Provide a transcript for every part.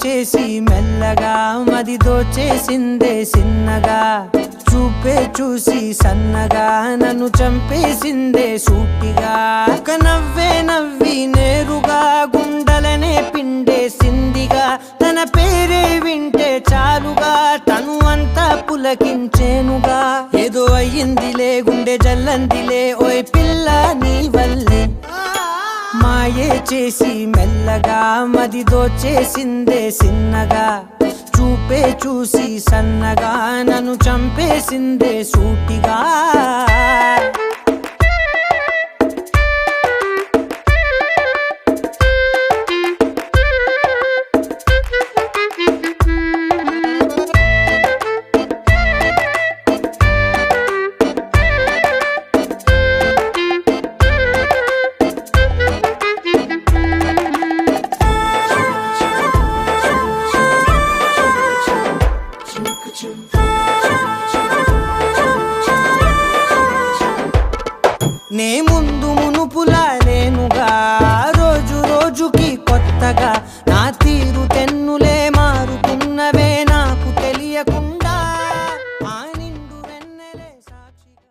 చేసి మెల్లగా మది దోచేసిందే సిన్నగా చూపే చూసి సన్నగా నన్ను చంపేసిందే సూటిగా ఒక నవ్వే నవ్వి నేరుగా గుండెలనే పిండేసిందిగా తన పేరే వింటే చాలుగా తను అంతా పులకించేనుగా ఏదో అయ్యిందిలే గుండె జల్లందిలే ఓయ్ పిల్ల నీ వల్లే మాయే చేసి మెల్లగా మది దోచేసిందే సిన్నగా చూపే చూసి సన్నగా నన్ను చంపేసిందే సూటిగా నే ముందు మునుపులా లేనుగా రోజు రోజుకి కొత్తగా నా తీరు తెన్నులే మారుతున్నవే నాకు తెలియకుండా ఆ నిండు వెన్నెలే సాక్షిగా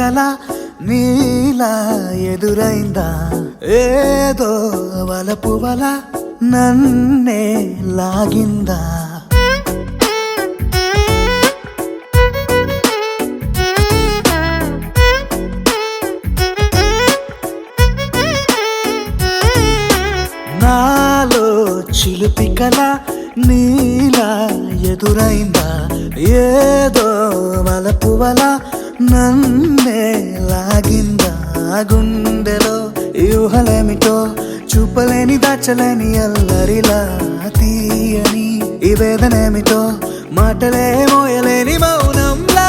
కల నీలా ఎదురైందా ఏదో వలపు వల నన్నే లాగిందా నాలో చిలిపి కల నీలా ఎదురైందా ఏదో వలపు వల నన్నే లాగిందా గుండెలో ఊహలేమిటో చూపలేని దాచలేని అల్లరిలా తీయని ఈ వేదనేమిటో మాటలే మోయలేని మౌనంలా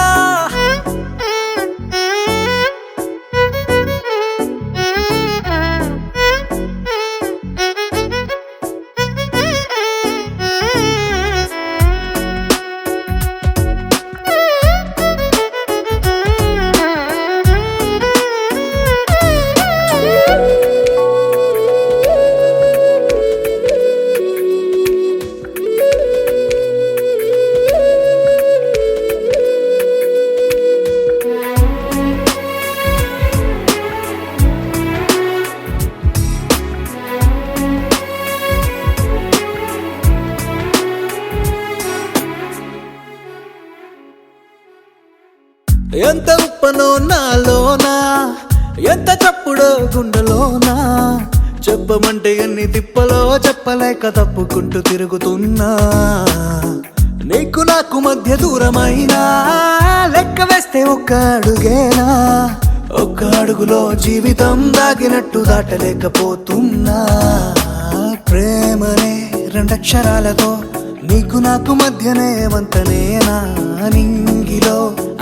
ఎంత ఉప్పనో నాలోనా ఎంత చప్పుడో గుండెలోనా చెప్పమంటే ఎన్ని తిప్పలో చెప్పలేక తప్పుకుంటూ తిరుగుతున్నా నీకు నాకు మధ్య దూరమైనా లెక్క వేస్తే ఒక్క అడుగేనా ఒక్క అడుగులో జీవితం దాగినట్టు దాటలేకపోతున్నా ప్రేమనే రెండక్షరాలతో నీకు నాకు మధ్యనే వంతనేనా నింగిలో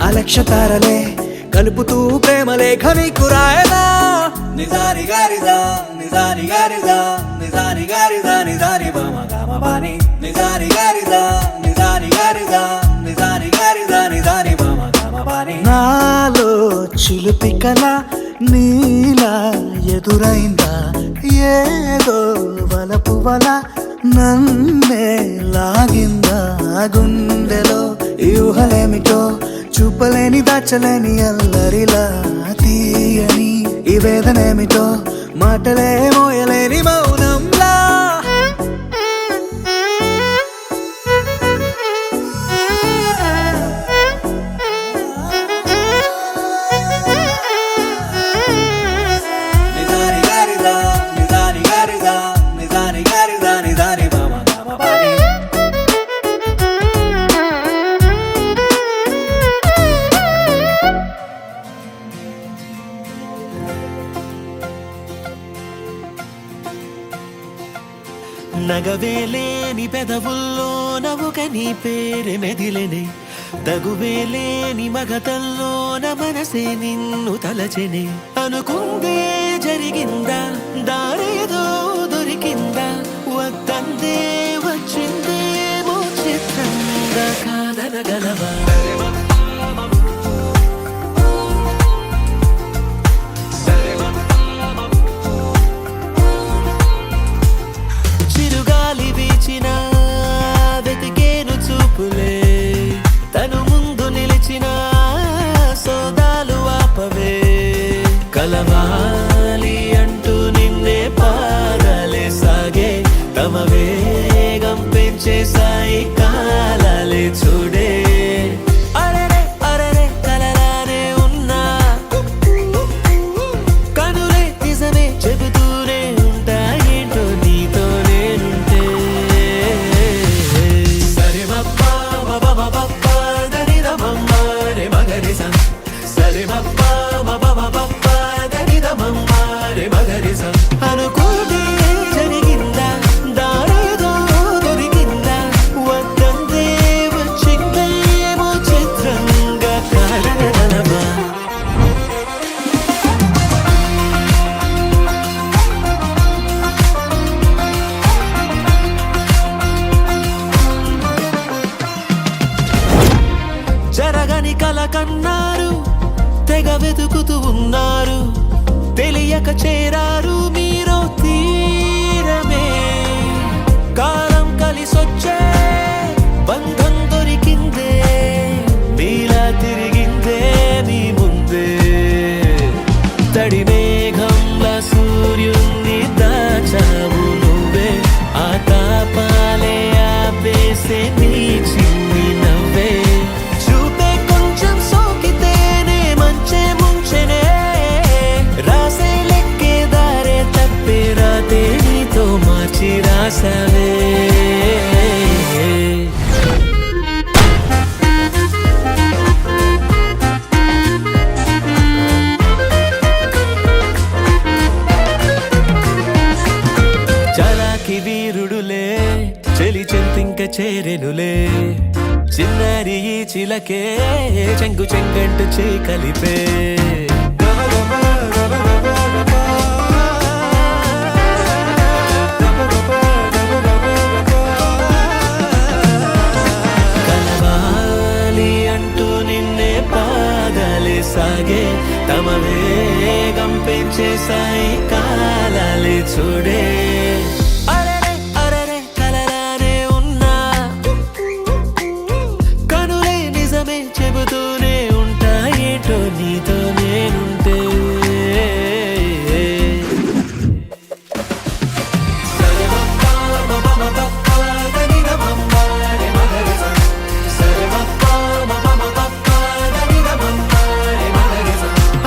అలక్ష్య తారలే కలుపుతూ ప్రేమ లేఖ నీకు రాయదా నిజారి గారిదా నిజారి గారిదా నిజారి గారిదా నిజారి బామ గామ బాని నిజారి గారిదా నిజారి గారిదా నిజారి గారిదా నిజారి బామ గామ బాని నాలో చిలిపి కల నీలా ఎదురైందా ఏదో వలపు వల నన్నే లాగిందా గుండెలో ఊహలేమిటో చూపలేని దాచలేని అల్లరిలా తీయని ఈ వేదనేమిటో మాటలే మోయలేని మౌనంలా నిజారి గారిదా నిజారి గారిదా నిజారి గారిదా నిజారి బామ గామ బాని నగవేలేని పెదవుల్లో నవ్వుక నీ పేరు మెదిలెనే తగువేలేని మగతల్లోన మనసే నిన్ను తలచెనే అనుకుందే జరిగిందా దారేదో దొరికిందా వద్దందే వచ్చిందేమో చిత్రంగా కాదనగలవా చిరుగాలి వీచిన వెతికేను చూపులే తను ముందు నిలిచిన సోదాలు ఆపవే కలవాలి అంటూ నిన్నే తెచ్చి రాసావే. చలాకి వీరుడులే చెలి చెంతింక చేరెనులే, చిన్నారి ఈ చిలకే చెంగు చెంగంటు చే కలిపే. కలవాలి అంటూ నిన్నే పాదాలే సాగే, తమ వేగం పెంచే సాయి కాలాలే చూడే. అరరే అరరే కలలానే ఉన్నా, కనులే నిజమే చెబుతూనే ఉంటా, ఏటో నీతో నేనుంటే.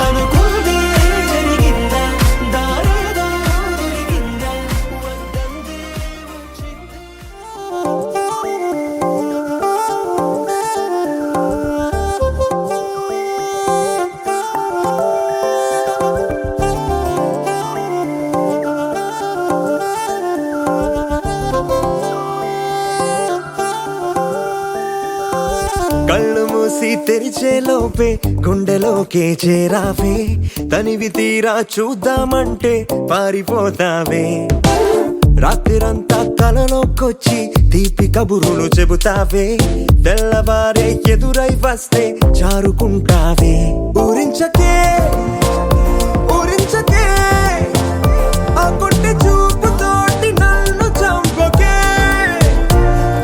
అనుకుంది జరిగిందా, దారేదో దొరికిందా, వద్దంది వచ్చింది. కళ్ళు మూసి తెరిచే లోపే గుండెలోకే చేరావే, తనివి తీరా చూద్దామంటే పారిపోతావే. రాత్రిరంతా కలలోకొచ్చి తీపి కబురులు చెబుతావే, తెల్లవారే ఎదురై వస్తే జారుకుంటావే. ఊరించకే ఊరించకే, ఆ కొట్టి చూపుతోటి నన్ను చంపకే.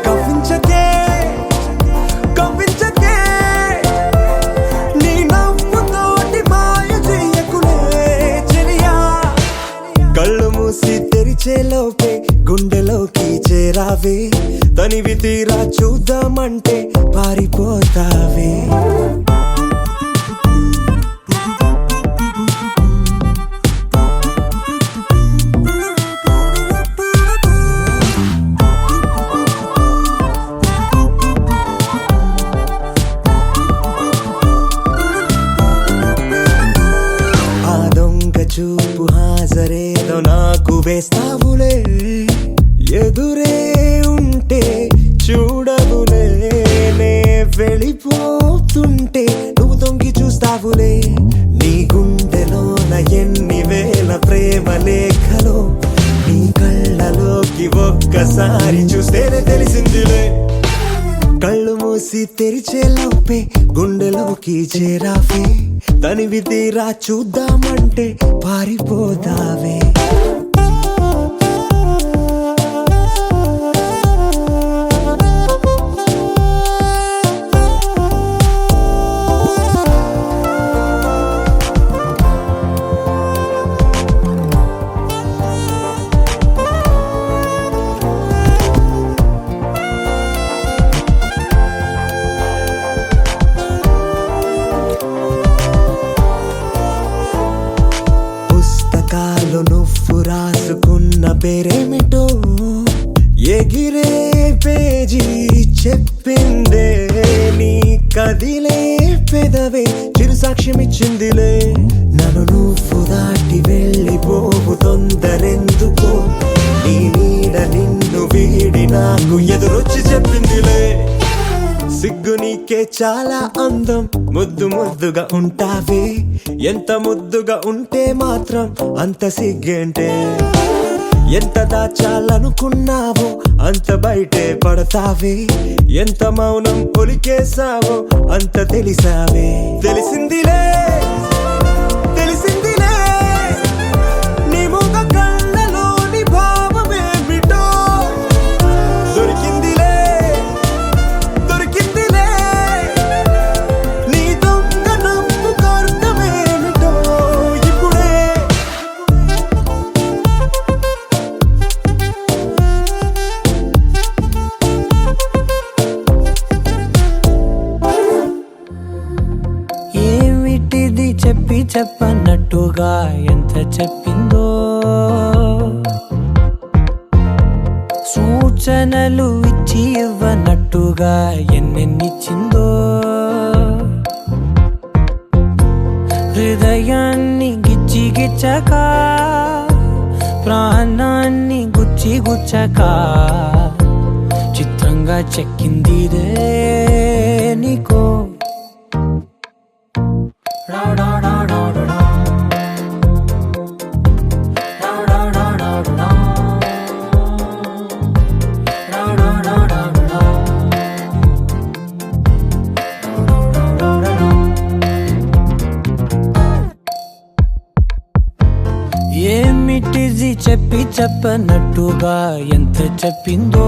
కవ్వించకే కవ్వించకే, నీ నవ్వుతోటి మాయ చెయ్యకులే చెలియా. కళ్ళు మూసి తెరిచే లోపే గుండెలోకి చేరావే, తనివి తీరా చూద్దామంటే పారిపోతావే. ఆ దొంగ చూపు హాజరేదో నాకు వేస్తావులే, ఎదురే ఉంటే చూడవులే. నే వెళ్ళిపోతుంటే నువ్వు తొంగి చూస్తావులే, నీ గుండెలోన ఎన్ని వేల ప్రేమ లేఖలో నీ కళ్ళలోకి ఒక్కసారి చూస్తేనే తెలిసిందిలే. కళ్ళు మూసి తెరిచే లోపే గుండెలోకి చేరావే, తనివి తీరా చూద్దామంటే పారిపోతావే. పుస్తకాలు నువ్వు రాసుకున్న పేరేమిటో, ఎగిరే పేజీ చెప్పిందే. నీ కదిలే పెదవే చిరు సాక్ష్యమిచ్చిందిలే, నన్ను నువ్వు దాటి వెళ్ళిపోవు తొందరెందుకో. నీ నీడ నిన్ను వీడి నాకు ఎదురొచ్చి చెప్పిందిలే. సిగ్గు నీకే చాలా అందం, ముద్దు ముద్దుగా ఉంటావే. ఎంత ముద్దుగా ఉంటే మాత్రం అంత సిగ్గేంటే. ఎంత దాచాలనుకున్నావో అంత బయటే పడతావే, ఎంత మౌనం ఒలికేసావో అంత తెలిసావే. తెలిసిందిలే తెలిసిందిలే, నీ ముఖ కళ్ళలోని భావమేమిటో. దొరికిందిలే దొరికిందిలే, నీ దొంగ నవ్వు అర్థమేమిటో ఇప్పుడే. ఏమిటిది చెప్పి చెప్పన్నట్టుగా ఎంత చెప్పిందో, సూచనలు ఇచ్చి ఇవ్వనట్టుగా ఎన్నెన్నిచ్చిందో హృదయాన్ని గిచ్చి గిచ్చక ప్రాణాన్ని గుచ్చి గుచ్చక చిత్రంగా చెక్కిందిదే నీకో ఏమిటిది చెప్పి చెప్పనట్టుగా ఎంత చెప్పిందో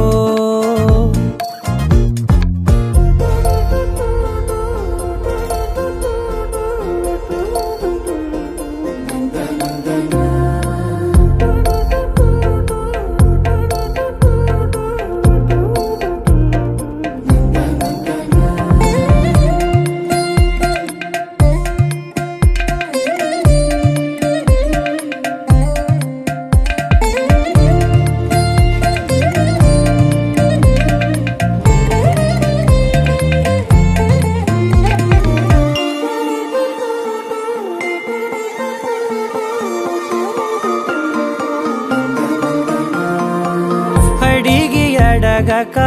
అడిగి అడగక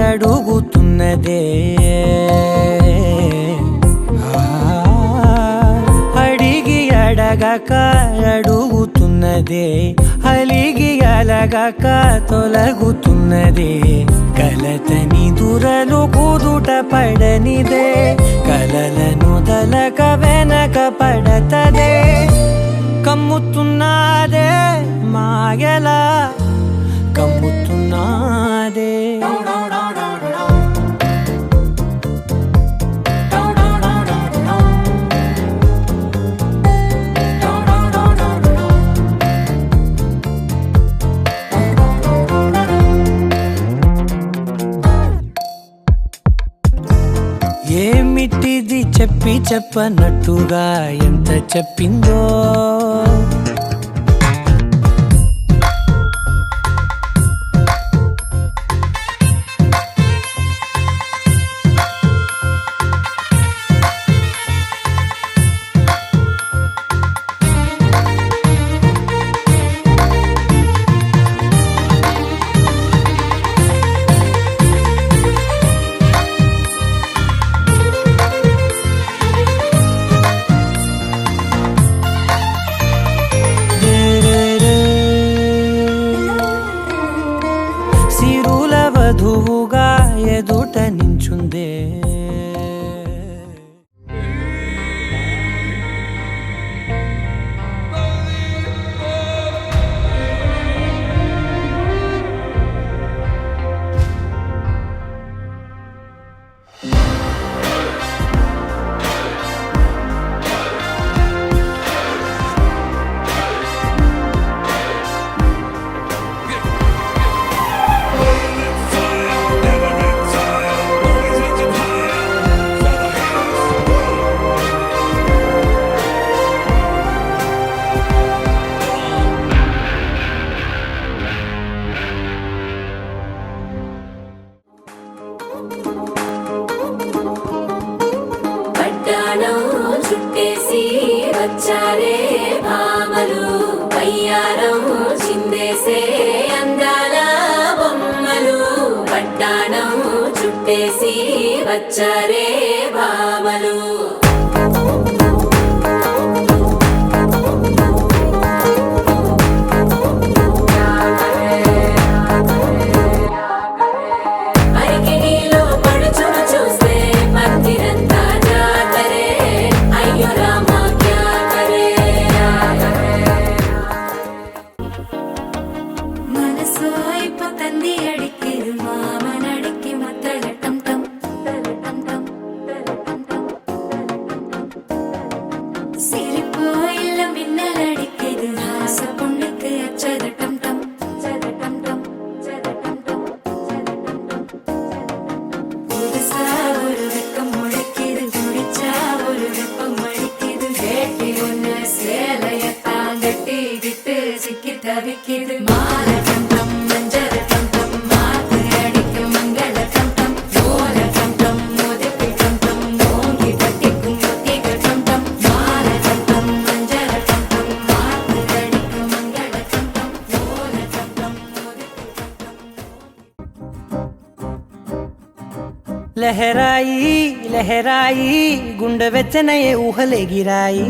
అడుగుతున్నదే అడిగి అడగక అడుగుతున్నదే అలిగి అలగక తొలగుతున్నదే కలతని దురలు కుదుట పడనిదే కలలను దలక వెనక పడతదే కమ్ముతున్నదే మాయలా కమ్ముతున్నదే ఏమిటిది చెప్పి చెప్పనట్టుగా ఎంత చెప్పిందో సిరుల వధువుగా ఎదుట నించుందే చుట్టేసి వచ్చారే భామలు వయ్యారం చిందేసే అందాల బొమ్మలు పట్టాణం చుట్టేసి వచ్చారే భామలు தவிக்கிது மாலை கண்டம் மஞ்சள் கண்டம் மாத்து లహరాయి లహరాయి గుండె వెచ్చనయే ఊహలెగిరాయి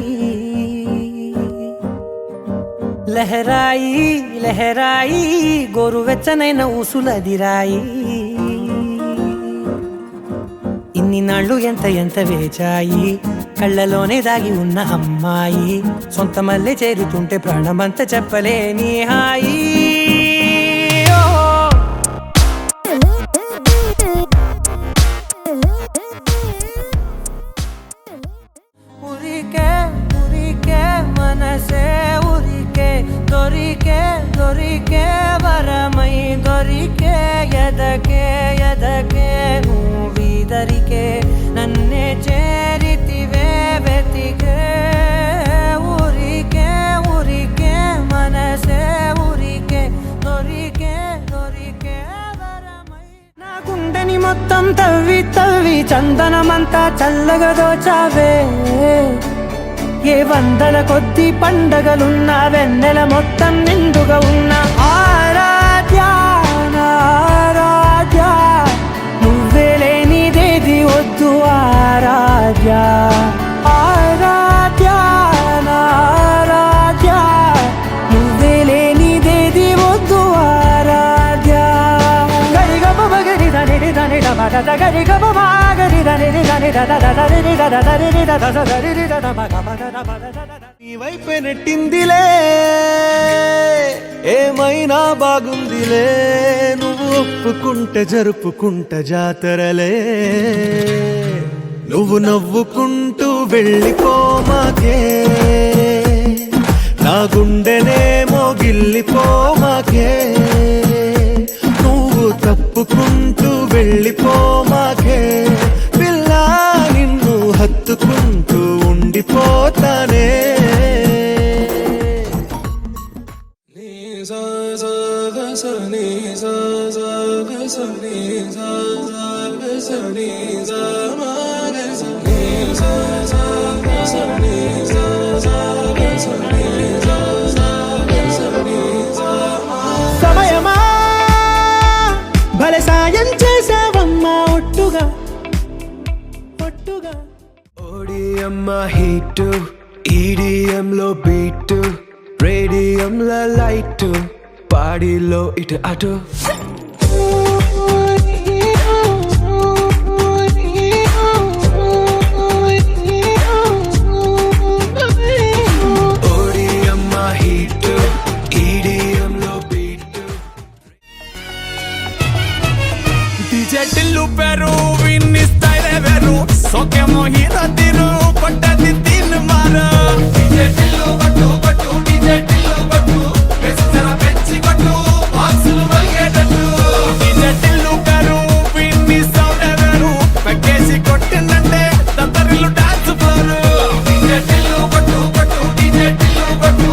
లహరాయి లహరాయి గోరు వెచ్చనైన ఊసులదిరాయి ఇన్ని నాళ్ళు ఎంత ఎంత వేచాయి కళ్ళలోనే దాగి ఉన్న అమ్మాయి సొంత మల్లె చేరుతుంటే ప్రాణమంతా చెప్పలేని హాయి ఉరికే ఉరికే మనసే ఉరికే దొరికే దొరికే వరమై దొరికే ఎదకే ఎదకే నువ్విదరికే నన్నే చేరితివే వెతికే ఉరికే ఉరికే మనసే ఉరికే దొరికే దొరికే వరమై నా గుండెని మొత్తం తవ్వి తవ్వి చందనమంతా చల్లగా దోచావే ఏ వందల కొద్ది పండగలున్నా వెన్నెల మొత్తం నిండుగా ఉన్న ఆరాధ్య ఆరాధ్య నువ్వే లేనిదేది వద్దు ఆరాధ్య ఆరాధ్య ఆరాధ్య నువ్వే లేనిదేది వద్దు ఆరాధ్య గరిగమ మగరి దని దని డమద గరి గమ మాగరి దని దని దద దరి దద దరి దద దరి దద నీ వైపే నెట్టిందిలే ఏమైనా బాగుందిలే నువ్వు ఒప్పుకుంటే జరుపుకుంట జాతరలే నువ్వు నవ్వుకుంటూ వెళ్ళిపోమాకే నా గుండెనేమో గిల్లిపోమాకే నువ్వు తప్పుకుంటూ వెళ్ళిపోమాకే పిల్ల నిన్ను హత్తుకుంటూ ఉండిపోతానే సమయమా భలే సాయం చేసావమ్మా ఒట్టుగా ఒట్టుగా ఓడియమ్మ హీటు ఈడియంలో బీటు రేడియంలో లైటు బాడీలో ఇటు అటు ఓడియమ్మ హీటు ఈడియంలో బీటు డిజెటిల్లు పెరు విన్ని స్టైల్ వెరు సోకేమో హీరో తిరు కొట్టది తిన్ మారు డిజెటిల్లు కొట్టు కొట్టు డిజెటిల్లు కొట్టు వెచ్చర పెంచి కొట్టు బాక్సులు మల్గేటట్టు డిజెటిల్లు పెరు విన్ని సౌండ్ వెరు పక్కేసి కొట్టిందంటే తత్తరిల్లు డాన్స్ ఫ్లోర్ డిజెటిల్లు కొట్టు కొట్టు డిజెటిల్లు కొట్టు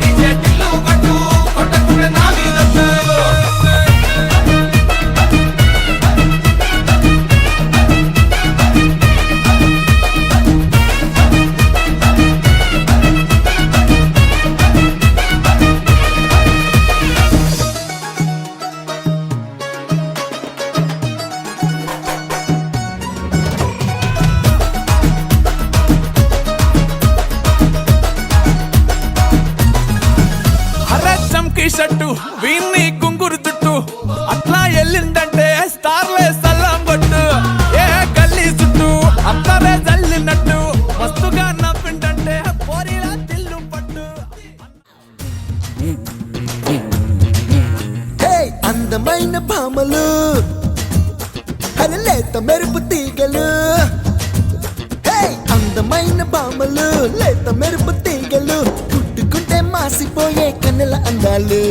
డిజెటిల్లు కొట్టు కొట్టకుండా నా మీద చంకీ షట్టు వీన్ని కుంగురు చుట్టు అట్లా ఎల్లిందంటే స్టార్లే సల్లం కొట్టు ఏ గల్లీ చుట్టూ అత్తరే జల్లినట్టు మస్తుగా నవ్విందంటే పోరిలా తిల్లు పట్టు అందమైన భామలు లేత మెరుపు తీగలు అందమైన భామలు లేత మెరుపు తీగలు పుట్టుకుంటే మాసిపోయే కన్నెల అందాలు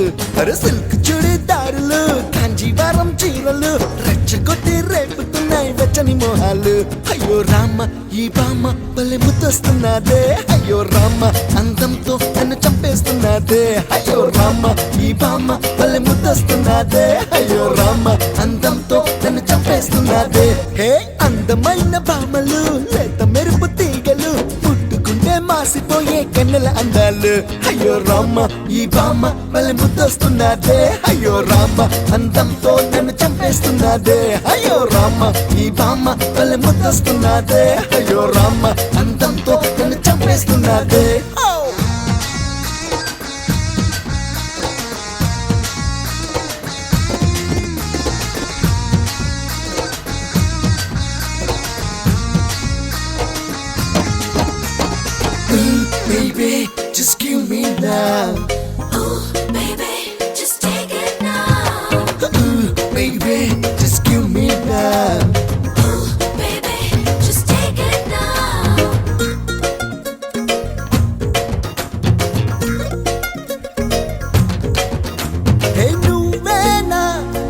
సిల్క్ చుడిదారులు కాంజీవరం చీరలు రెచ్చగొట్టి రేపుతున్నాయి వెచ్చని మోహాలు అయ్యో రామ ఈ బామ్మ భలే ముద్దొస్తున్నదే అయ్యో రామ అందంతో నన్ను చంపేస్తున్నదే అయ్యో రామ ఈ బామ్మ భలే ముద్దొస్తున్నదే అయ్యో రామ అందంతో నన్ను చంపేస్తున్నదే హే అందమైన బామ్మలు లేత మెరుపు తీగలు పుట్టుకుంటే మా మాసిపోయే కన్నెల అందాలు. అయ్యో రామ ఈ బామ్మ మళ్ళీ ముద్దొస్తున్నదే. అయ్యో రామ అందంతో నన్ను చంపేస్తున్నదే. అయ్యో రామ ఈ బామ్మ మళ్ళీ ముద్దొస్తున్నదే. అయ్యో రామ అందంతో నన్ను చంపేస్తున్నదే. Baby, just give me love. Ooh, baby, just take it now. Ooh, baby, just give me love. Ooh, baby, just take it now. హే నువ్వేనా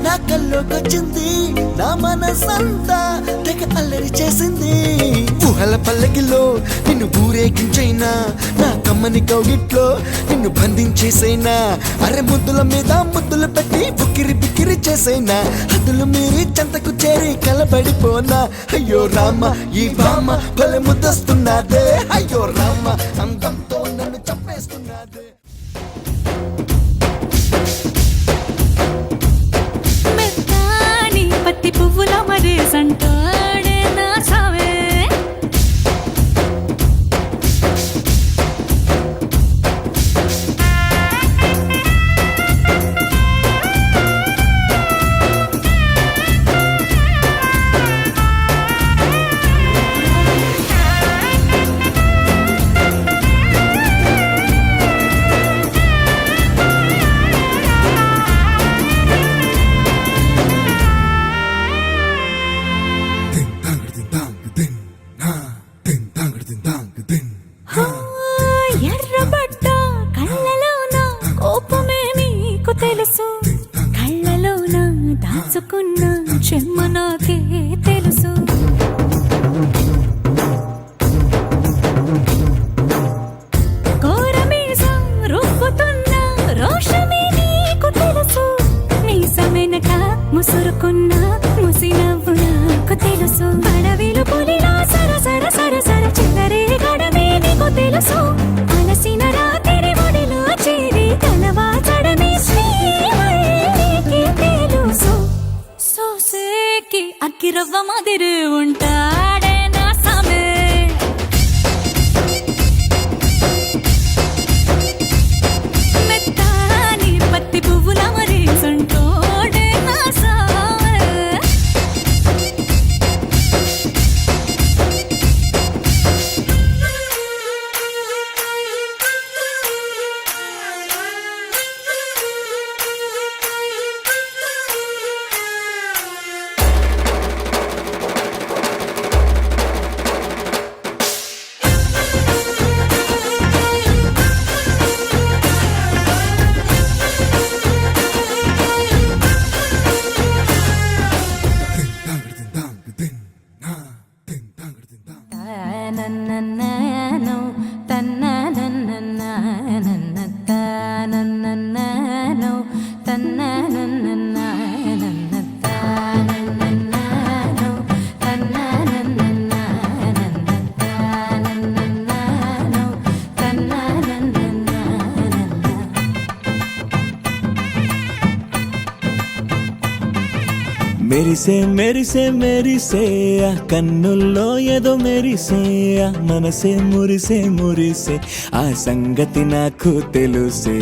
నా కల్లోకొచ్చింది. నా మనసంతా తెగ అల్లరి చేసింది. ఊహల పల్లకిలో నిన్ను ఊరేగించైనా, నా కమ్మని కౌగిట్లో నిన్ను బంధించేసైనా. అరె ముద్దుల మీద ముద్దులు పెట్టి బుక్కిరి బిక్కిరి చేసైనా. హద్దులు మీరి చెంతకు చేరి కలబడిపోనా. అయ్యో రామ ఈ బామ్మ భలే ముద్దొస్తున్నదే. అయ్యో రామ అందంతో నన్ను చంపేస్తున్నదే. మెత్తాని పత్తి పువ్వుల మరేసంటాడే నా సావే. ఎర్రబడ్డ కళ్ళలోన కోపమే నీకు తెలుసు. కళ్ళలోన దాచుకున్న చెమ్మ నాకే తెలుసు. కోరమీసం రుబ్బుతున్న రోషమే నీకు తెలుసు. మీసమెనక ముసురుకున్న ముసినవ్వు నాకు తెలుసు. అడవిలు పులిలా సరసర సరసర చిల్లరే గడమే నీకు తెలుసు. అలసిన రాత్రి ఒడిలో చేరి కలవాచడమే శ్రీమల్లికి తెలుసు. సోసేకి అగ్గిరవ్వ మాదిరి ఉంటాడే నా సామే. మెత్తాని పత్తి పువ్వుల మరేసంటోడే నా సామే. తనననననో, తనననననననననననో, తననననననననననననో, తననననననననననననో, తననననననననననననో. మెరిసే మెరిసే మెరిసే ఆ కన్నుల్లో ఏదో మెరిసే ఆ మనసే మురిసే మురిసే ఆ సంగతి నాకు తెలుసే.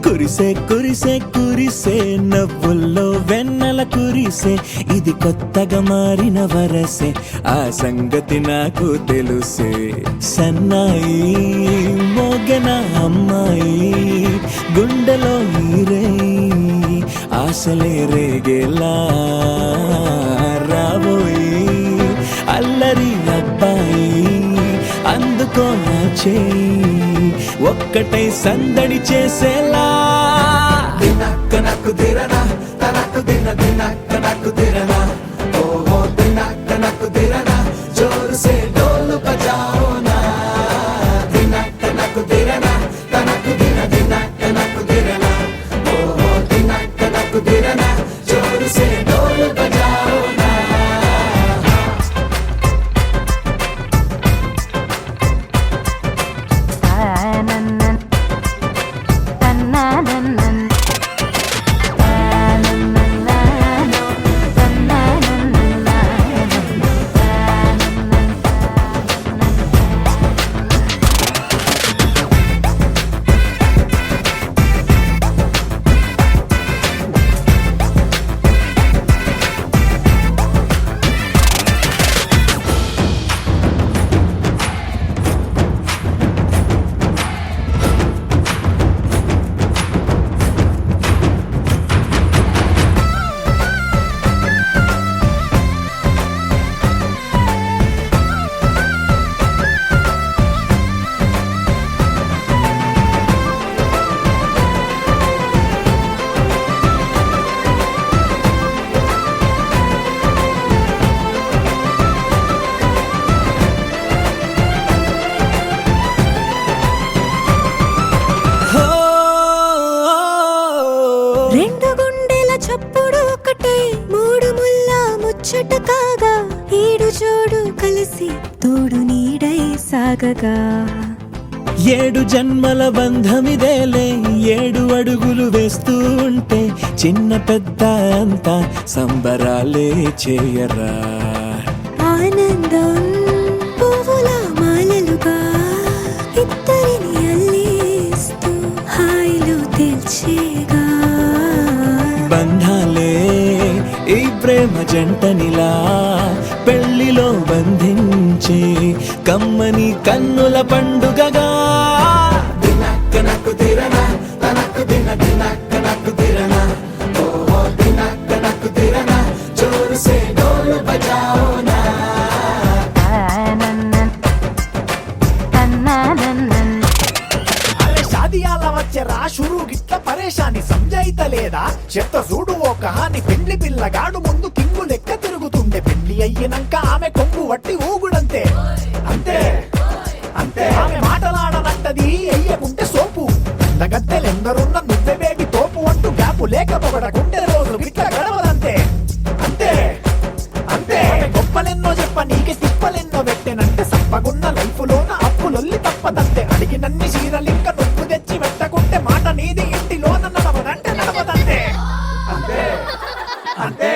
కురిసే కురిసే కురిసే నవ్వుల్లో వెన్నెల కురిసే ఇది కొత్తగా మారిన వరసే ఆ సంగతి నాకు తెలుసే. సన్నాయి మోగన అమ్మాయి గుండెలో ఈరే ఆశలే రేగేలా రాబోయి అల్లరి అబ్బాయి అందుకో నా చేయి ఒక్కటై సందడి చేసేలా. దినక్క నక్కు దిరనా తనకు దిన దినక్క నక్కు దిరనా ఓహో దినక్క నక్కు దిరనా జోరు సే డోలు బజాओ నా. దినక్క నక్కు దిరనా తనకు దిన దినక్క నక్కు దిరనా ఓహో దినక్క నక్కు దిరనా జోరు సే డోలు బజాओ నా. రెండు గుండెల చప్పుడు ఒకటే మూడు ముల్ల ముచ్చట కాగా ఈడు జోడు కలిసి తోడు నీడై సాగగా ఏడు జన్మల బంధమిదేలే ఏడు అడుగులు వేస్తూ ఉంటే చిన్న పెద్ద అంతా సంబరాలే చేయరా ఆనందం పువ్వుల మాలలుగా ఇద్దరిని అల్లేస్తూ హాయిలో తేల్చేగా బంధాలే ఈ ప్రేమ జంటనిలా పెళ్లిలో బంధించి కమ్మని కన్నుల పండుగగా దినక్క నక్కు తిరనా తనక్కు దిన దినక్క నక్కు తిరనా ఓహో దినక్క నక్కు తిరనా జోరు సే డోలు బజాओ నా అరే షాదియాల వచ్చెరా షురు గిట్ల పరేషాని సంజాయితలేదా చెత్త చూడు ఓ కహాని పెండ్లి పిల్లగాడు ముందు కింగు లెక్క తిరుగుతుండే పెళ్లి అయ్యినంక ఆమె కొంగు వట్టి ఊగుడంతే అంతే అంతే ఆమె మాటలాడనంటది అయ్యకుంటే సోపు గద్దెలెందరున్న నువ్వే బేబీ తోపు అంటూ గ్యాపు లేకపోవడకుంటే రోజు గిట్ల గడవదంతే అంతే అంతే ఆమె గొప్పలెన్నో చెప్ప నీకే తిప్పలెన్నో పెట్టెనంటే సప్పగున్న లైఫ్ లోన అప్పులొల్లి తప్పదంతే అడిగినన్ని చీరలింక నువ్వు తెచ్చి పెట్టకుంటే మాట నీది ఇంటిలోన నడవదంటే నడవదంతే అంతే అంతే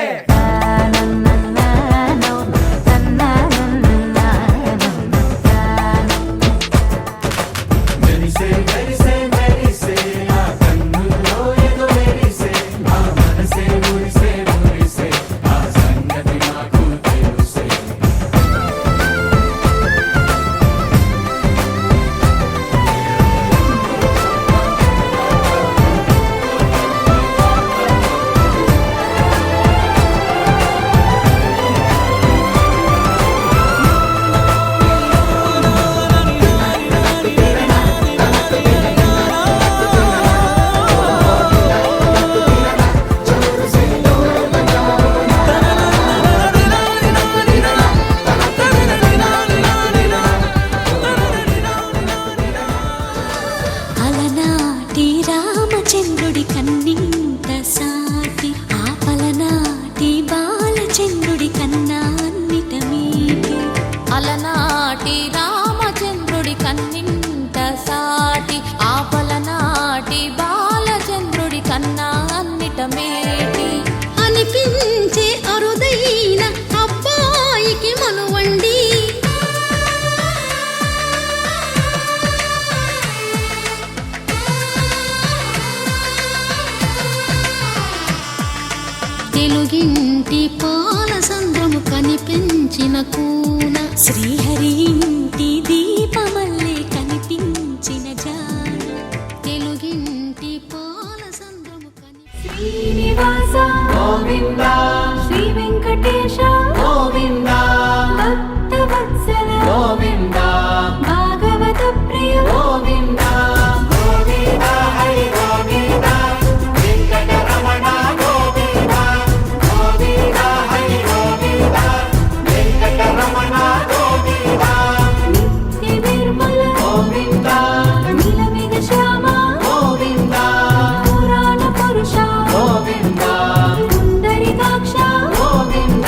అలనాటి రామచంద్రుడి కన్నింత సాటి ఆపలనాటి బాలచంద్రుడి కన్నా అన్నిట మీటి అలనాటి రామచంద్రుడి కన్నింట సాటి ఆపలనాటి బాలచంద్రుడి కన్నా అన్నిట మేటి అనిపించే అరుదైన అబ్బాయికి మనువండి తెలుగింటి పాల సంద్రము కనిపించిన కూన శ్రీహరి ఇంటి దీపమల్లే కనిపించిన జాన తెలుగింటి పాల సంద్రము శ్రీనివాస గోవింద శ్రీ వెంకటేశ గోవింద భక్తవత్సల గోవింద భాగవత ప్రియ గోవింద గోవింద హరి గోవింద వెంకటరమణ గోవింద గోవింద హరి గోవింద వెంకటరమణ గోవింద నిత్య నిర్మల గోవింద నీలమేఘ శ్యామ గోవింద పురాణ పురుష గోవింద పుండరీకాక్ష గోవింద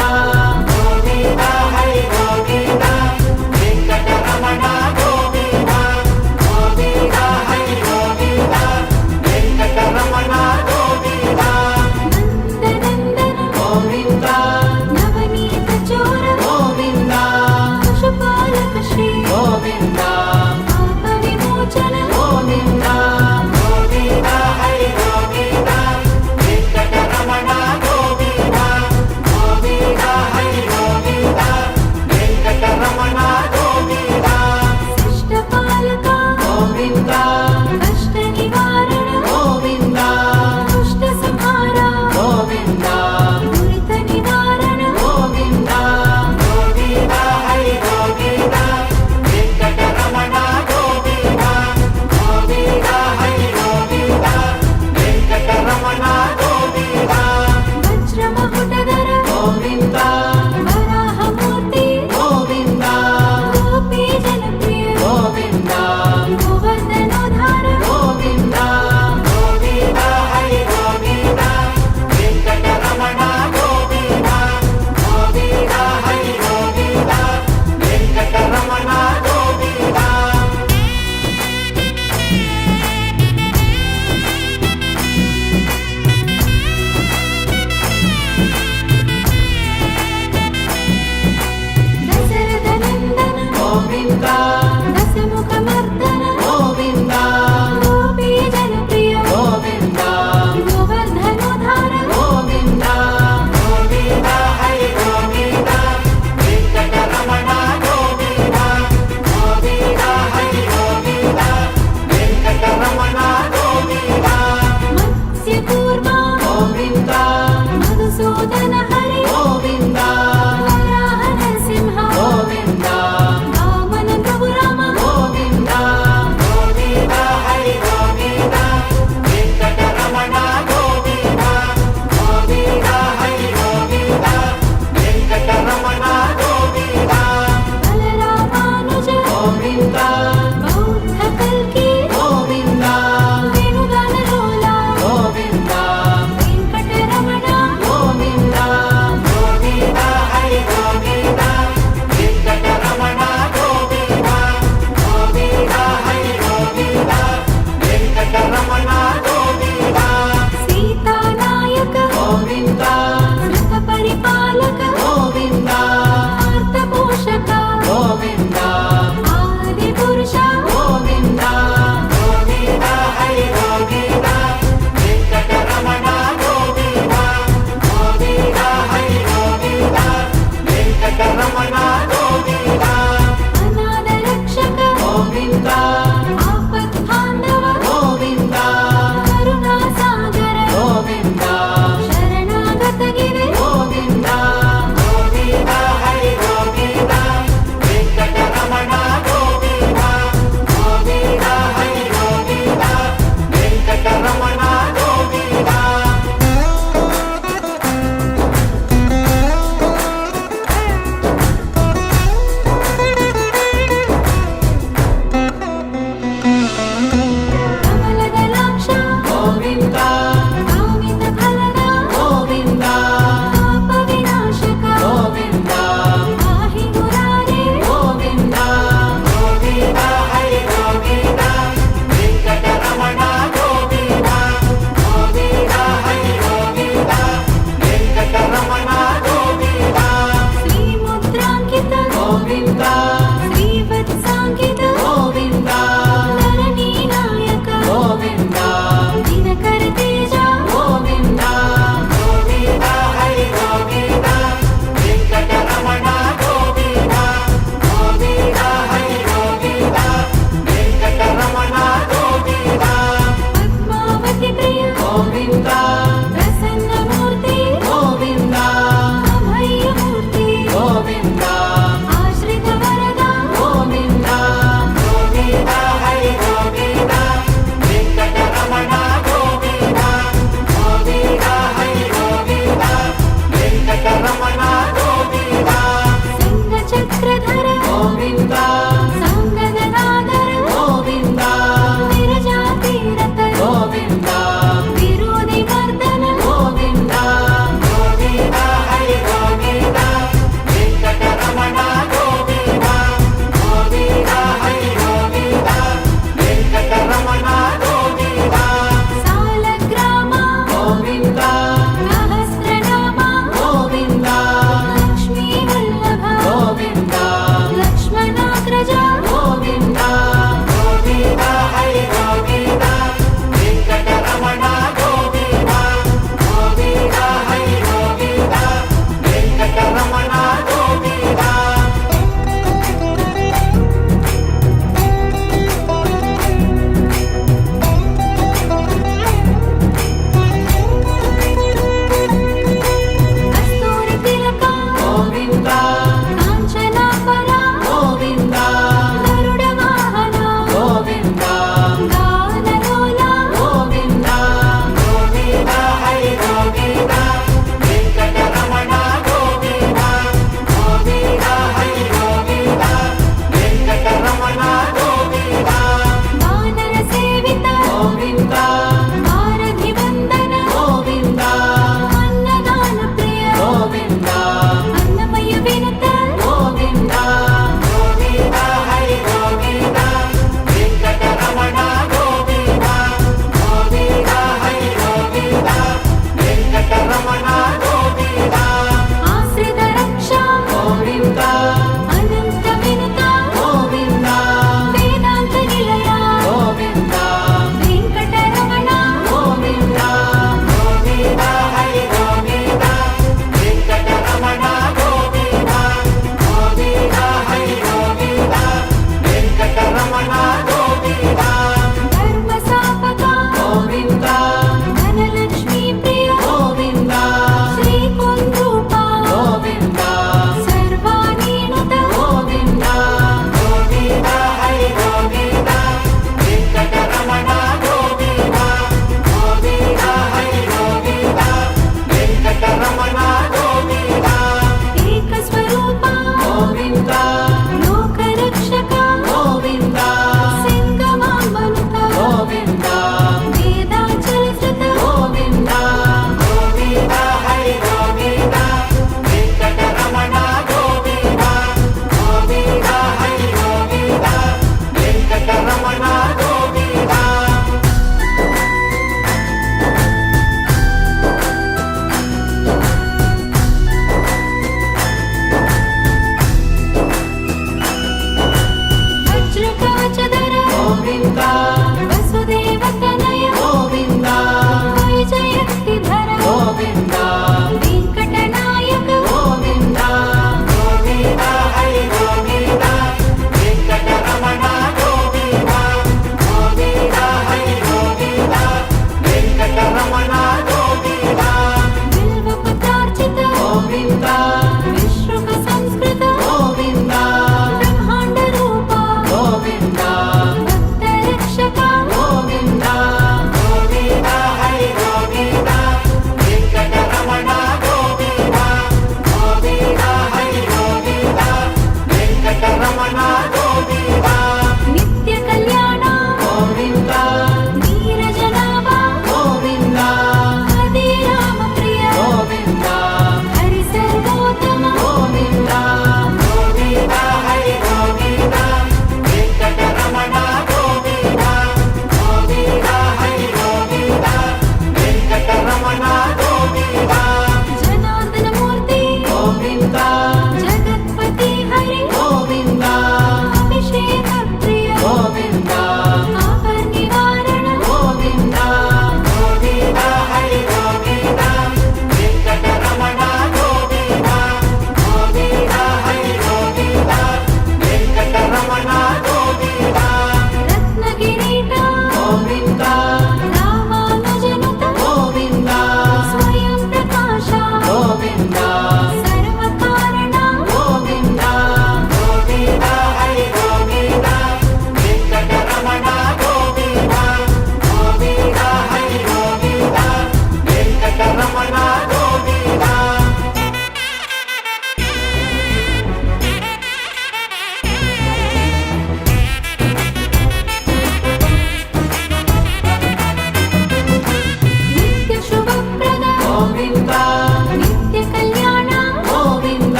నిత్య కళ్యాణ గోవింద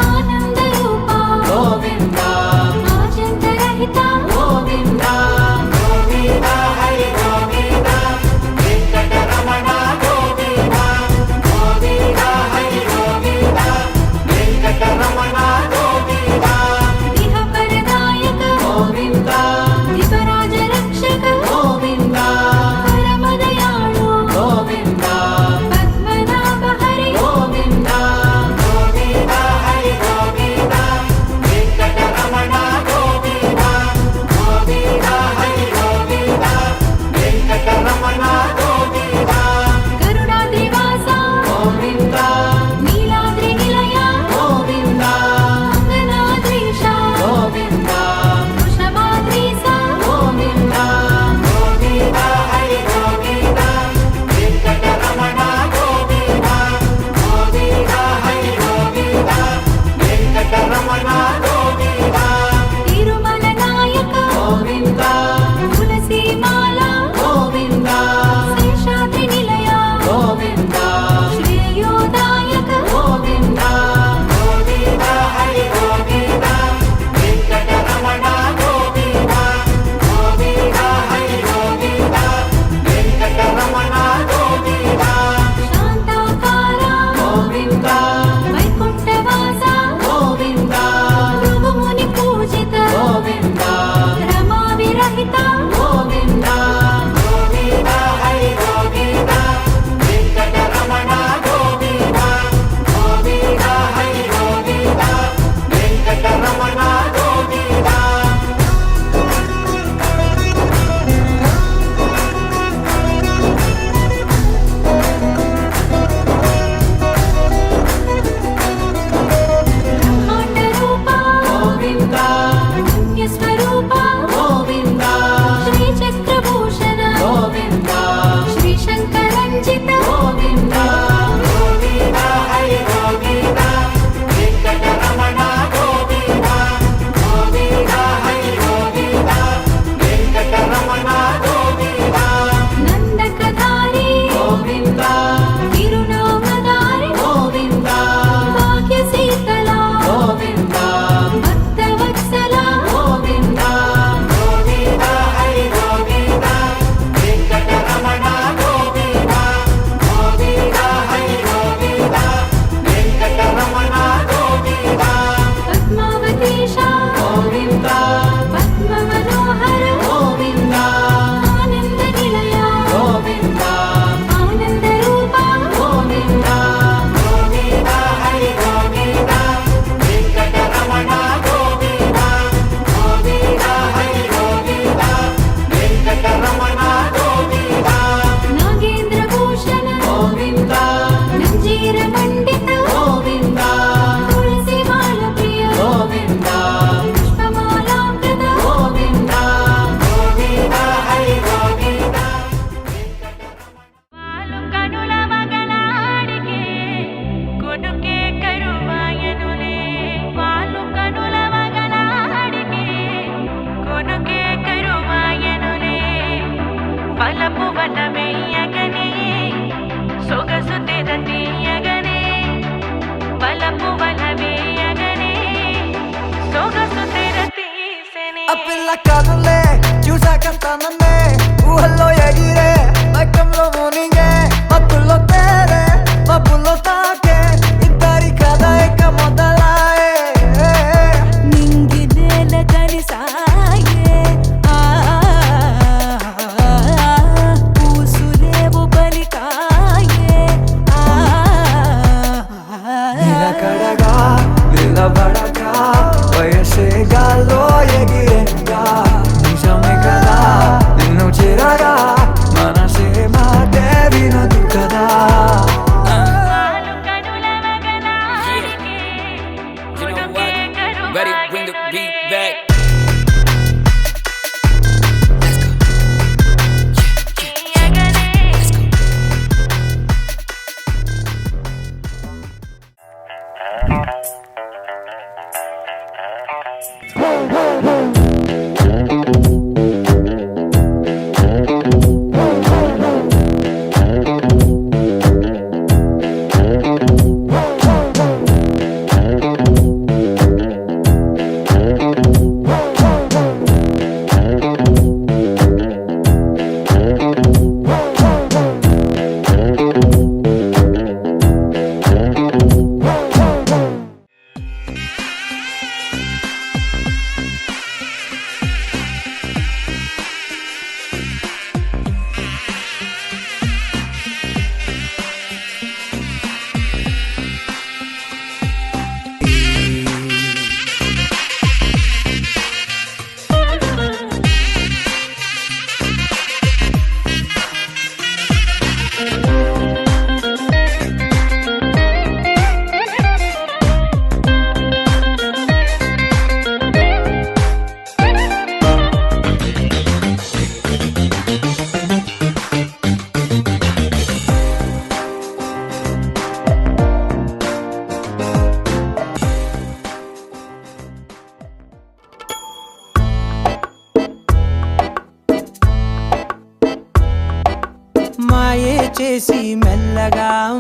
ఆనంద రూప గోవింద ఆచంతరహిత గోవింద గోవింద హరి గోవింద వెంకటరమణ గోవింద గోవింద హరి గోవింద వెంకటరమణ గోవింద ఇహ పరదాయక గోవింద దివరాజ రక్షక గోవింద పరమదయాళు గోవింద పద్మనాభ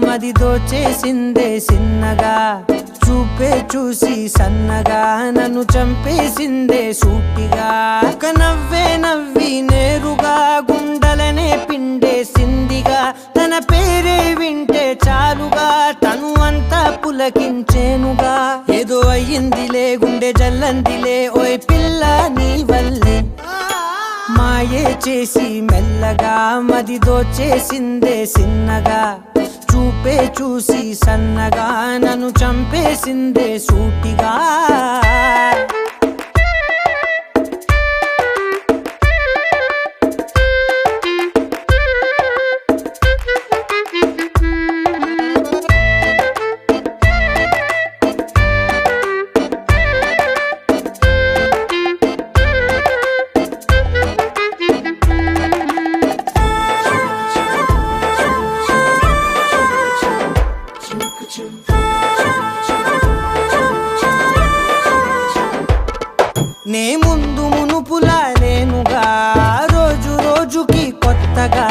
మది దోచేసిందే సిన్నగా చూపే చూసి సన్నగా నన్ను చంపేసిందే సూటిగా ఒక నవ్వే నవ్వి నేరుగా గుండెలనే పిండేసిందిగా తన పేరే వింటే చాలుగా తను అంతా పులకించేనుగా ఏదో అయ్యిందిలే గుండె జల్లందిలే ఓయ్ పిల్ల నీ వల్లే మాయే చేసి మెల్లగా మది దోచేసిందే సిన్నగా చూపే చూసి సన్నగా నన్ను చంపేసిందే సూటిగా నే ముందు మునుపులా లేనుగా రోజు రోజుకి కొత్తగా